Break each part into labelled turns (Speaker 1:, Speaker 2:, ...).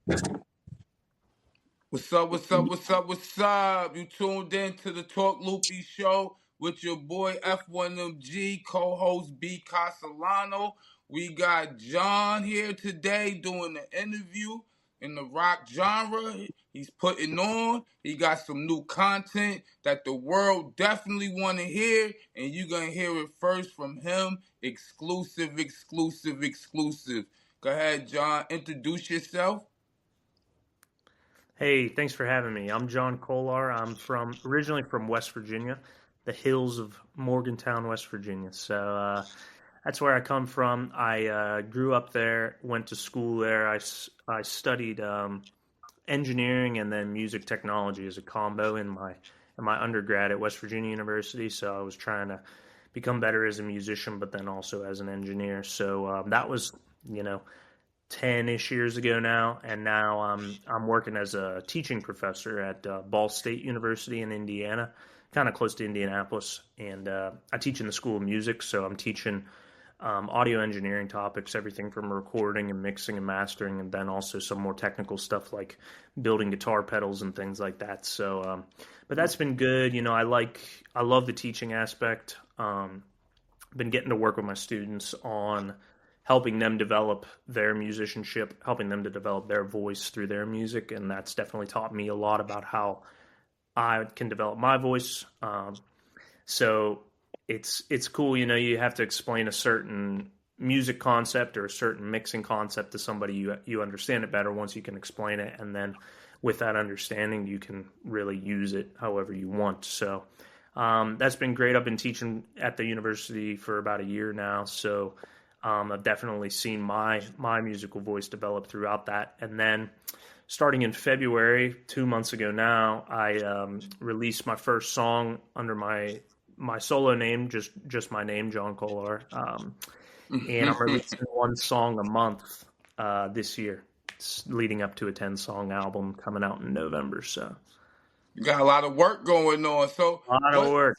Speaker 1: What's up, what's up, what's up, what's up? You tuned in to the Talk Loopy Show with your boy F1MG, co-host B. Castellano. We got John here today doing the interview in the rock genre. He's putting on. He got some new content that the world definitely want to hear, and you're going to hear it first from him. Exclusive, exclusive, exclusive. Go ahead, John. Introduce yourself.
Speaker 2: Hey, thanks for having me. I'm John Kolar. I'm originally from West Virginia, the hills of Morgantown, West Virginia. So that's where I come from. I grew up there, went to school there. I studied engineering and then music technology as a combo in my undergrad at West Virginia University. So I was trying to become better as a musician, but then also as an engineer. So that was, you know, 10-ish years ago now, and now I'm working as a teaching professor at Ball State University in Indiana, kind of close to Indianapolis, and I teach in the School of Music, so I'm teaching audio engineering topics, everything from recording and mixing and mastering, and then also some more technical stuff like building guitar pedals and things like that. So, but that's been good. I love the teaching aspect. Been getting to work with my students on helping them develop their musicianship, helping them to develop their voice through their music, and that's definitely taught me a lot about how I can develop my voice. So it's cool, you have to explain a certain music concept or a certain mixing concept to somebody, you understand it better once you can explain it, and then with that understanding, you can really use it however you want. So that's been great. I've been teaching at the university for about a year now, so I've definitely seen my musical voice develop throughout that. And then starting in February, 2 months ago now, I released my first song under my solo name, just my name, John Kolar. And I'm releasing one song a month this year. It's leading up to a 10-song album coming out in November. So
Speaker 1: you got a lot of work going on. So
Speaker 2: a lot of work.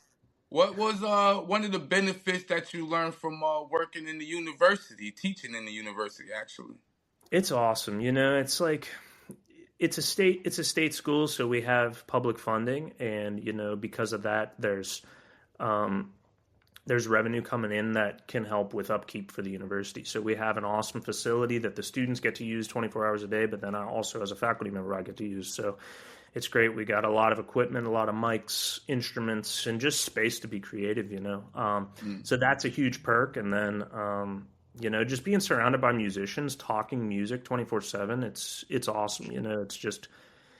Speaker 1: What was one of the benefits that you learned from working in the university, teaching in the university, actually?
Speaker 2: It's awesome. It's like it's a state school, so we have public funding, and because of that, there's revenue coming in that can help with upkeep for the university. So we have an awesome facility that the students get to use 24 hours a day, but then I also, as a faculty member, I get to use. So it's great. We got a lot of equipment, a lot of mics, instruments, and just space to be creative, So that's a huge perk. And then, just being surrounded by musicians, talking music 24/7, it's awesome. It's just.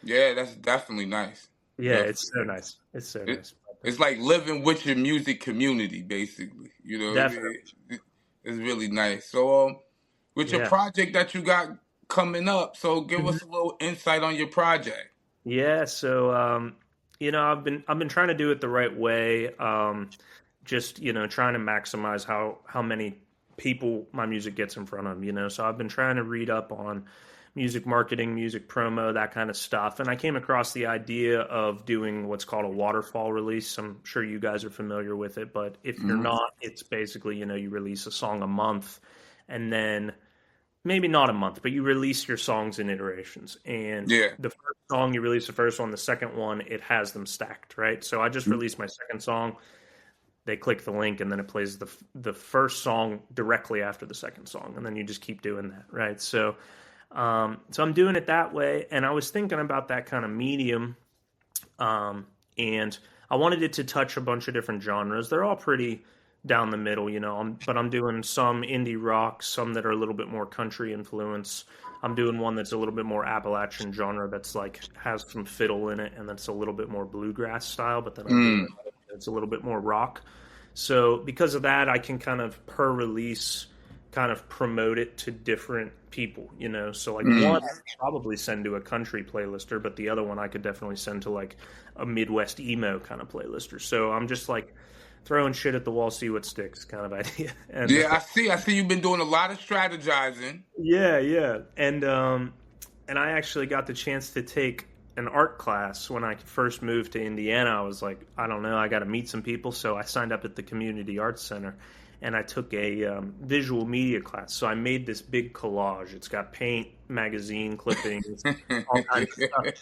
Speaker 1: Yeah, that's definitely nice.
Speaker 2: Yeah, it's so nice. It's so nice.
Speaker 1: It's like living with your music community, basically.
Speaker 2: Definitely.
Speaker 1: It's really nice. So, with your project that you got coming up, so give us a little insight on your project.
Speaker 2: Yeah, so I've been trying to do it the right way. Just trying to maximize how many people my music gets in front of them. So I've been trying to read up on music marketing, music promo, that kind of stuff. And I came across the idea of doing what's called a waterfall release. I'm sure you guys are familiar with it, but if you're not, it's basically you release a song a month, and then maybe not a month, but you release your songs in iterations. And the first song, you release the first one, the second one, it has them stacked, right? So I just released my second song. They click the link, and then it plays the first song directly after the second song. And then you just keep doing that, right? So I'm doing it that way. And I was thinking about that kind of medium. And I wanted it to touch a bunch of different genres. They're all pretty down the middle, but I'm doing some indie rock, some that are a little bit more country influence. I'm doing one that's a little bit more Appalachian genre, that's like has some fiddle in it, and that's a little bit more bluegrass style, but then it's a little bit more rock. So because of that, I can kind of per release kind of promote it to different people, so like one I could probably send to a country playlister, but the other one I could definitely send to like a Midwest emo kind of playlister. So I'm just like throwing shit at the wall, see what sticks kind of idea. And,
Speaker 1: I see you've been doing a lot of strategizing.
Speaker 2: Yeah. And I actually got the chance to take an art class when I first moved to Indiana. I was like, I don't know, I got to meet some people. So I signed up at the Community Arts Center, and I took a visual media class. So I made this big collage. It's got paint, magazine clippings, all kinds of stuff.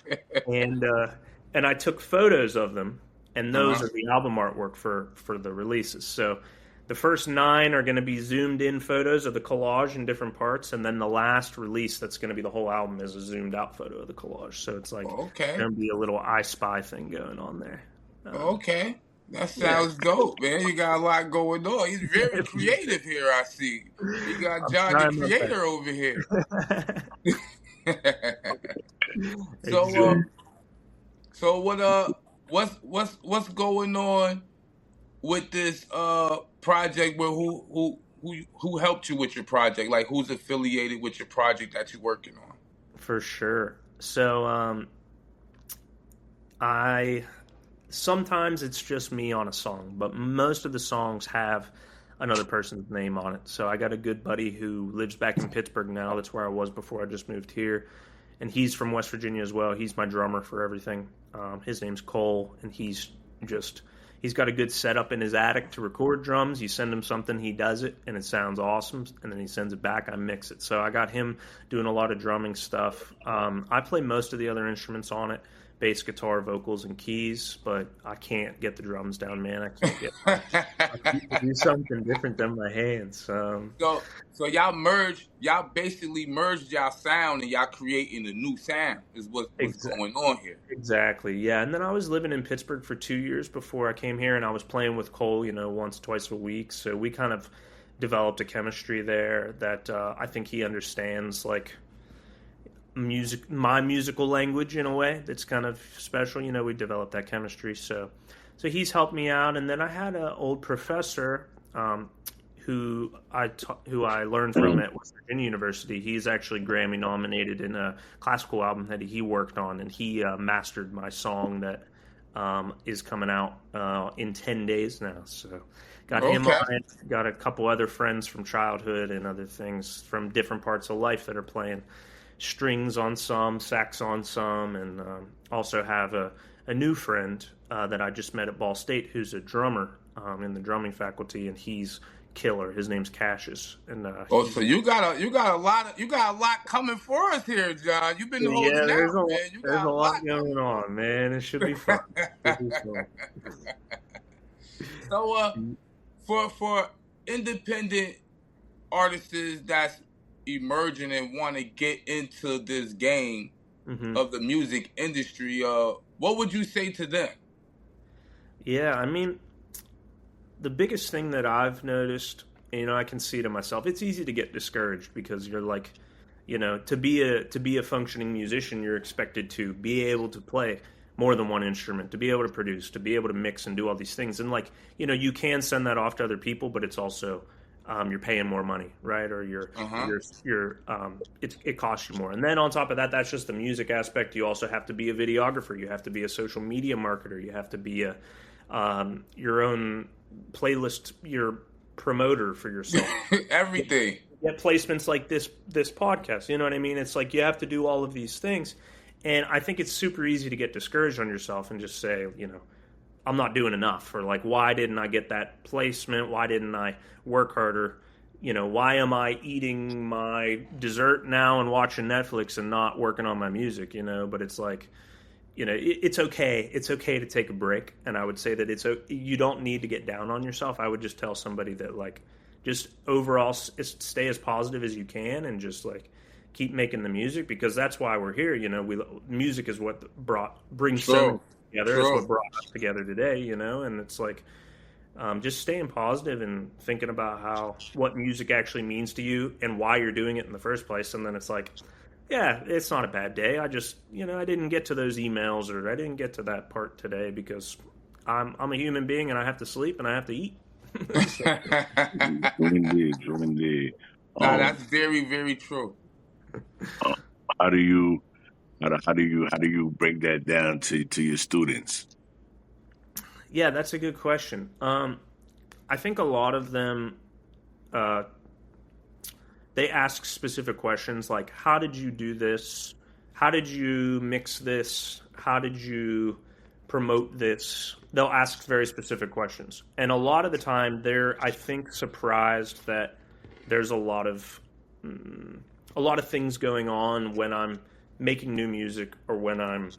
Speaker 2: And I took photos of them, and those are the album artwork for the releases. So the first 9 are going to be zoomed in photos of the collage in different parts, and then the last release that's going to be the whole album is a zoomed out photo of the collage. So it's like going to be a little I Spy thing going on there.
Speaker 1: Okay. That sounds dope, man. You got a lot going on. He's very creative here, I see. You got John the Creator over here. So what's going on with this project? Where who helped you with your project? Like, who's affiliated with your project that you're working on?
Speaker 2: For sure. So sometimes it's just me on a song, but most of the songs have another person's name on it. So I got a good buddy who lives back in Pittsburgh now. That's where I was before I just moved here. And he's from West Virginia as well. He's my drummer for everything. His name's Cole, and he's got a good setup in his attic to record drums. You send him something, he does it, and it sounds awesome. And then he sends it back, I mix it. So I got him doing a lot of drumming stuff. I play most of the other instruments on it. Bass, guitar, vocals, and keys, but I can't get the drums down, man. I can't do something different than my hands. So
Speaker 1: y'all basically merged y'all sound, and y'all creating a new sound is what's going on here.
Speaker 2: Exactly, yeah. And then I was living in Pittsburgh for 2 years before I came here, and I was playing with Cole, once, twice a week. So we kind of developed a chemistry there that I think he understands, like, my musical language in a way that's kind of special. We developed that chemistry. So he's helped me out. And then I had an old professor who I learned from at West Virginia University. He's actually Grammy nominated in a classical album that he worked on, and he mastered my song that is coming out in 10 days now. So got him on it. Got a couple other friends from childhood and other things from different parts of life that are playing strings on some, sax on some, and also have a new friend that I just met at Ball State who's a drummer in the drumming faculty, and he's killer. His name's Cassius. And
Speaker 1: so you got a lot coming for us here, John. You've been holding out, man.
Speaker 2: There's a lot going on, man. It should be fun.
Speaker 1: So for independent artists that's emerging and want to get into this game of the music industry, what would you say to them? Yeah,
Speaker 2: I mean, the biggest thing that I've noticed, I can see it in myself. It's easy to get discouraged because you're like, to be a functioning musician, you're expected to be able to play more than one instrument, to be able to produce, to be able to mix and do all these things. And like, you can send that off to other people, but it's also you're paying more money, right? Or it costs you more. And then on top of that, that's just the music aspect. You also have to be a videographer. You have to be a social media marketer. You have to be your own playlist, your promoter for yourself.
Speaker 1: Everything.
Speaker 2: Get placements like this podcast. You know what I mean? It's like you have to do all of these things. And I think it's super easy to get discouraged on yourself and just say, I'm not doing enough, or like, why didn't I get that placement? Why didn't I work harder? Why am I eating my dessert now and watching Netflix and not working on my music? But it's like, it's okay. It's okay to take a break. And I would say that you don't need to get down on yourself. I would just tell somebody that, like, just overall stay as positive as you can and just like keep making the music, because that's why we're here. Music is what brings so together. It's what brought us together today, and it's like just staying positive and thinking about what music actually means to you and why you're doing it in the first place. And then it's like, yeah, it's not a bad day. I just, I didn't get to those emails, or I didn't get to that part today because I'm a human being and I have to sleep and I have to eat.
Speaker 3: Indeed.
Speaker 1: That's very, very true.
Speaker 3: How do you break that down to your students?
Speaker 2: Yeah, that's a good question. I think a lot of them, they ask specific questions like, how did you do this? How did you mix this? How did you promote this? They'll ask very specific questions. And a lot of the time they're, I think, surprised that there's a lot of a lot of things going on when I'm making new music or when I'm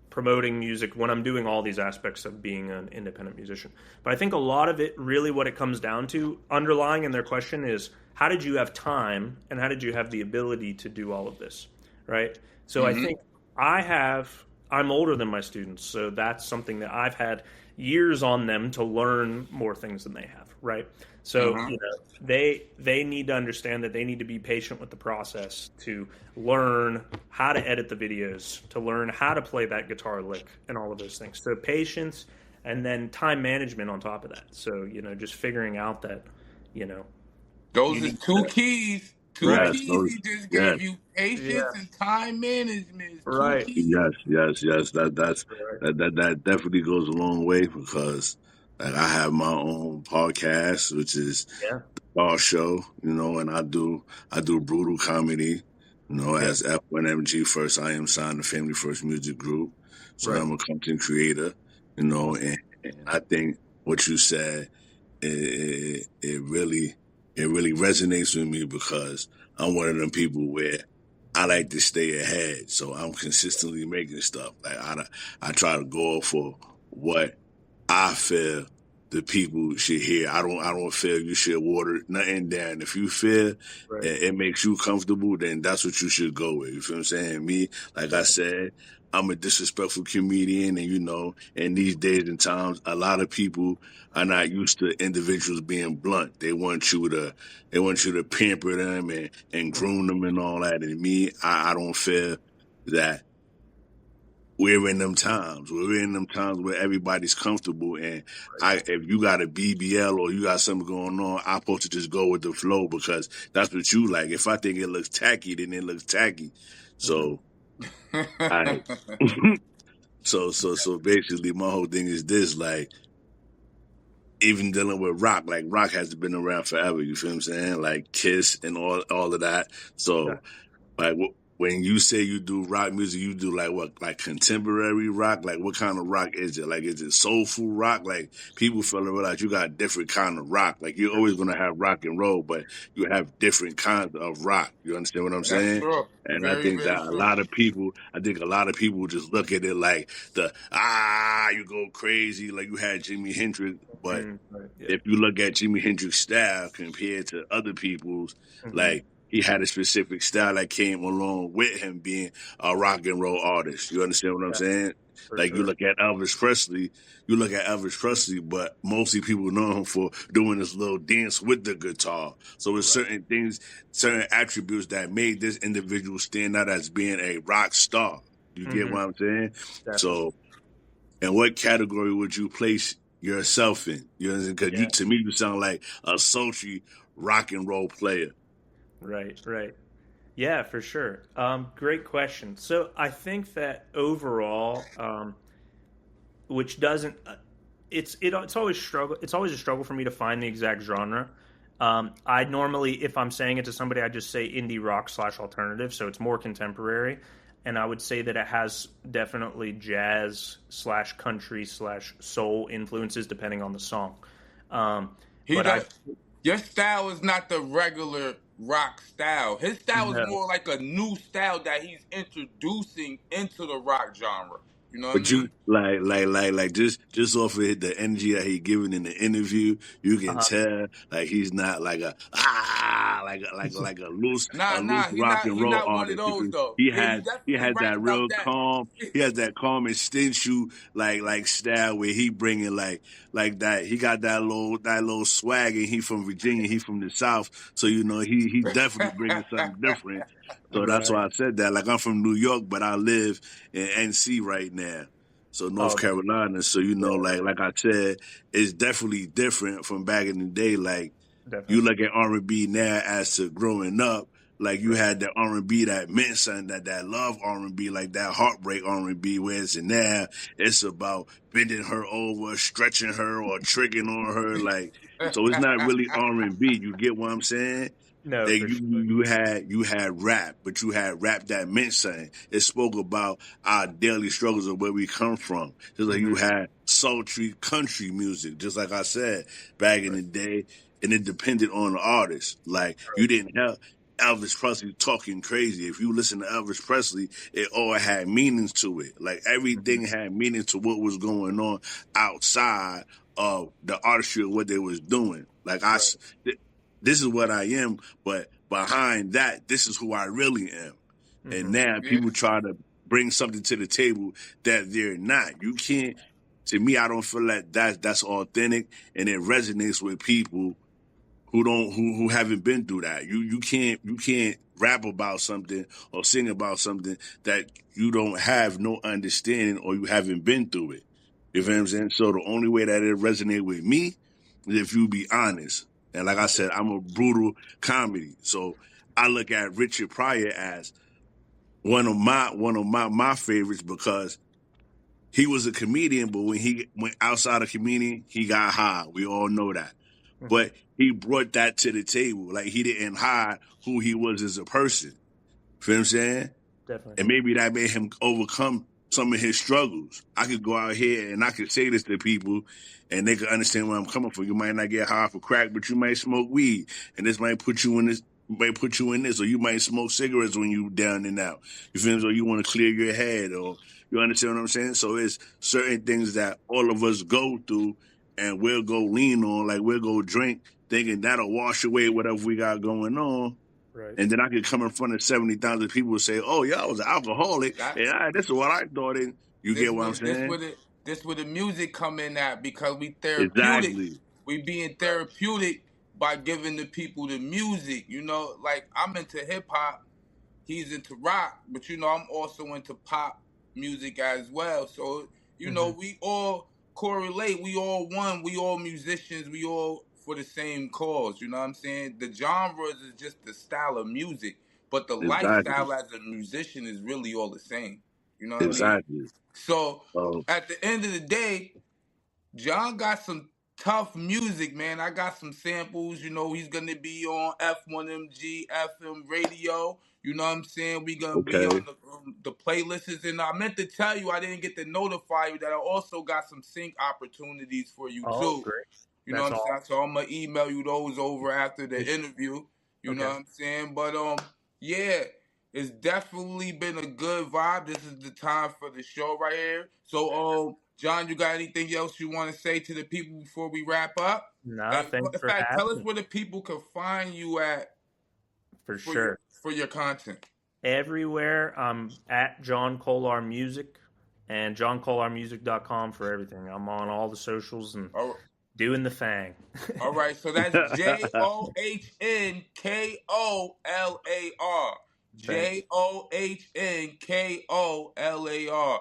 Speaker 2: promoting music, when I'm doing all these aspects of being an independent musician. But I think a lot of it, really what it comes down to, underlying in their question is, how did you have time and how did you have the ability to do all of this, right? So I think I'm older than my students, so that's something that I've had years on them to learn more things than they have, right? So they need to understand that they need to be patient with the process to learn how to edit the videos, to learn how to play that guitar lick and all of those things. So patience and then time management on top of that. So, just figuring out that,
Speaker 1: those are two keys. Two keys he just gave you: patience and time management.
Speaker 2: Right.
Speaker 1: Two keys.
Speaker 3: Yes. That definitely goes a long way because like I have my own podcast, which is the Bar Show, and I do brutal comedy, as F1MG. First, I am signed to Family First Music Group, so I'm a content creator, and I think what you said, it really resonates with me because I'm one of them people where I like to stay ahead, so I'm consistently making stuff. Like I try to go for what I feel the people should hear. I don't feel you should water nothing down. If you feel it makes you comfortable, then that's what you should go with. You feel what I'm saying? Me, like I said, I'm a disrespectful comedian, and in these days and times, a lot of people are not used to individuals being blunt. They want you to pamper them and groom them and all that. And me, I don't feel that we're in them times. We're in them times where everybody's comfortable, and if you got a BBL or you got something going on, I'm supposed to just go with the flow because that's what you like. If I think it looks tacky, then it looks tacky. So, so basically, my whole thing is this: like, even dealing with rock, like rock has been around forever. You feel what I'm saying? Like Kiss and all of that. So, like, when you say you do rock music, you do like what, like contemporary rock? Like what kind of rock is it? Like, is it soulful rock? Like people feel like you got different kind of rock. Like you're always going to have rock and roll, but you have different kinds of rock. You understand what I'm saying?
Speaker 1: True.
Speaker 3: And I think that a lot of people just look at it like you go crazy. Like you had Jimi Hendrix, but if you look at Jimi Hendrix's style compared to other people's, like, he had a specific style that came along with him being a rock and roll artist. You understand what I'm saying? Like you look at Elvis Presley, but mostly people know him for doing this little dance with the guitar. So there's certain things, certain attributes that made this individual stand out as being a rock star. You get what I'm saying? Definitely. So, in what category would you place yourself in? You know, because to me, you sound like a sultry rock and roll player. Right.
Speaker 2: Yeah, for sure. Great question. So I think that overall, which doesn't, it's always a struggle for me to find the exact genre. I normally, if I'm saying it to somebody, I just say indie rock / alternative. So it's more contemporary. And I would say that it has definitely jazz / country / soul influences depending on the song.
Speaker 1: Your style is not the regular rock style. His style is more like a new style that he's introducing into the rock genre. You know what I
Speaker 3: mean? Like just off of the energy that he giving in the interview, you can tell like he's not like a loose rock and roll artist. He has that real calm. He has that calm and sensual like style where he bringing like that. He got that little swag, and he from Virginia. He from the South, so he definitely bringing something different. So that's why I said that. Like I'm from New York, but I live in NC right now. So North Carolina. So like I said, it's definitely different from back in the day. Like you look at R&B now as to growing up, like you had that R&B that meant something, that love R&B, like that heartbreak R&B, whereas now it's about bending her over, stretching her, or tricking on her. Like, so it's not really R&B. You get what I'm saying?
Speaker 2: No,
Speaker 3: like you had rap, but you had rap that meant something. It spoke about our daily struggles of where we come from. Just like you had sultry country music, just like I said back in the day, and it depended on the artist. Like you didn't have Elvis Presley talking crazy. If you listen to Elvis Presley, it all had meanings to it. Like everything had meaning to what was going on outside of the artistry of what they was doing. Like this is what I am, but behind that, this is who I really am. And now people try to bring something to the table that they're not. You can't. To me, I don't feel like that's authentic, and it resonates with people who haven't been through that. You can't rap about something or sing about something that you don't have no understanding or you haven't been through it. You feel what I'm saying? So the only way that it resonates with me is if you be honest. And like I said, I'm a brutal comedy. So I look at Richard Pryor as one of my favorites because he was a comedian, but when he went outside of comedian, he got high. We all know that. But he brought that to the table. Like, he didn't hide who he was as a person. Feel what I'm saying?
Speaker 2: Definitely.
Speaker 3: And maybe that made him overcome some of his struggles. I could go out here and I could say this to people and they could understand where I'm coming from. You might not get high for crack, but you might smoke weed. And this might put you in this, or you might smoke cigarettes when you down and out. You feel me? Or you want to clear your head, or you understand what I'm saying? So it's certain things that all of us go through and we'll go lean on, like we'll go drink, thinking that'll wash away whatever we got going on.
Speaker 2: Right.
Speaker 3: And then I could come in front of 70,000 people and say, "Oh, yeah, I was an alcoholic." And this is what I thought. And you get what I'm saying?
Speaker 1: This where the music come in at, because we therapeutic.
Speaker 3: Exactly.
Speaker 1: We being therapeutic by giving the people the music. You know, like I'm into hip hop, he's into rock, but you know I'm also into pop music as well. So you know we all correlate. We all one. We all musicians. We all for the same cause. You know what I'm saying? The genres is just the style of music, but the lifestyle as a musician is really all the same. You know what I mean? So at the end of the day, John got some tough music, man. I got some samples. You know, he's gonna be on F1MG FM radio. You know what I'm saying? We gonna be on the playlists. And I meant to tell you, I didn't get to notify you that I also got some sync opportunities for you too.
Speaker 2: Great.
Speaker 1: You know what I'm saying? So I'm gonna email you those over after the interview. You know what I'm saying? But yeah, it's definitely been a good vibe. This is the time for the show right here. So John, you got anything else you want to say to the people before we wrap up?
Speaker 2: No, thanks for having
Speaker 1: tell us where the people can find you at.
Speaker 2: For sure.
Speaker 1: For your content.
Speaker 2: Everywhere. I'm at John Kolar Music and johnkolarmusic.com for everything. I'm on all the socials and doing the thing.
Speaker 1: All right, so that's JOHNKOLAR. JOHNKOLAR.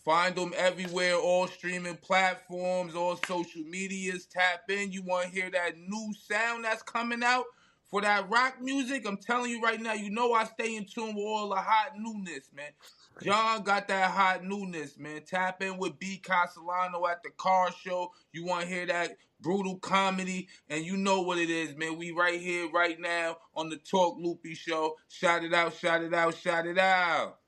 Speaker 1: Find them everywhere, all streaming platforms, all social medias. Tap in. You want to hear that new sound that's coming out for that rock music? I'm telling you right now, you know I stay in tune with all the hot newness, man. John got that hot newness, man. Tap in with B. Castelliano at the car show. You want to hear that brutal comedy, and you know what it is, man. We right here, right now, on the Talk Loopy Show. Shout it out, shout it out, shout it out.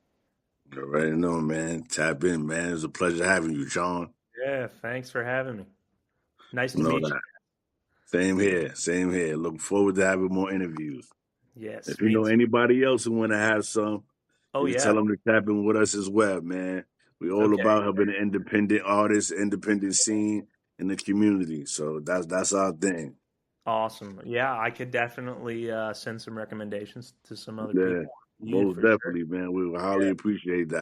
Speaker 3: You already know, man. Tap in, man. It was a pleasure having you, John.
Speaker 2: Yeah, thanks for having me. Nice to meet you.
Speaker 3: Same here, same here. Looking forward to having more interviews.
Speaker 2: Yes.
Speaker 3: If you know anybody else who want to have some, tell them to tap in with us as well, man. We're all about helping the independent artists, independent scene in the community. So that's our thing.
Speaker 2: Awesome. Yeah, I could definitely send some recommendations to some other people.
Speaker 3: Most definitely, man. We will highly appreciate that.